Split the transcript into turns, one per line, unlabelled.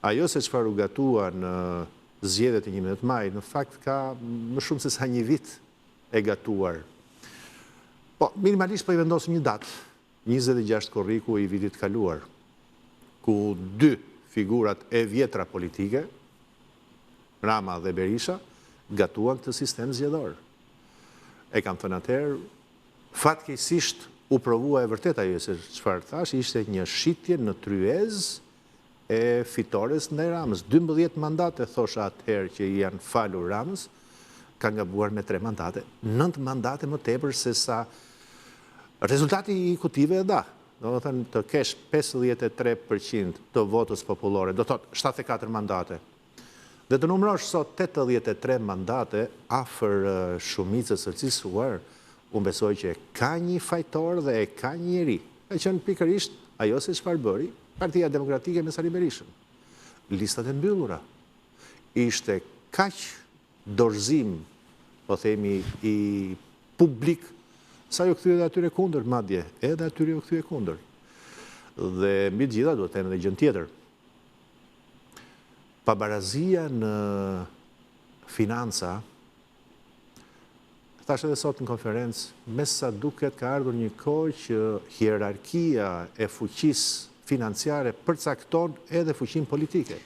Ajo se çfarë u gatua në zgjedhjet e 11 maj, në fakt ka më shumë se sa një vit e gatuar. Po, minimalisht po i vendosim një datë, 26 korriku i vitit kaluar, ku dy figurat e vjetra politike, Rama dhe Berisha, gatuan këtë sistem zgjedhor. E kam thënë atëherë, fatkeqësisht u provua e vërtet ajo se çfarë thash, ishte një shitje në tryezë e fitores ndaj Ramës. 12 mandate, thosha atëherë që i janë falur Ramës, ka gabuar me 3 mandate. 9 mandate më tepër se sa rezultati i kutive e da. Do të thënë të kesh 53% të votës popullore, do të thotë 74 mandate. Dhe të numërosh sot 83 mandate afër shumicës së cilësuar, unë besoj që ka një fajtor dhe e ka një njeri. E qenë pikërisht ajo se çfarë bëri Partia Demokratike me Sali Berishën. Listat e mbyllura. Ishte kaq dorëzim, po themi, i publik, sa ju kthye dhe atyre kundër, madje, edhe atyre ju kthye kundër. Dhe mbi të gjitha duhet të them edhe gjën tjetër. Pabarazia në financa, thash edhe sot në konferencë, me sa duket ka ardhur një kohë që hierarkia e fuqisë financiare përcakton edhe fuqinë politike.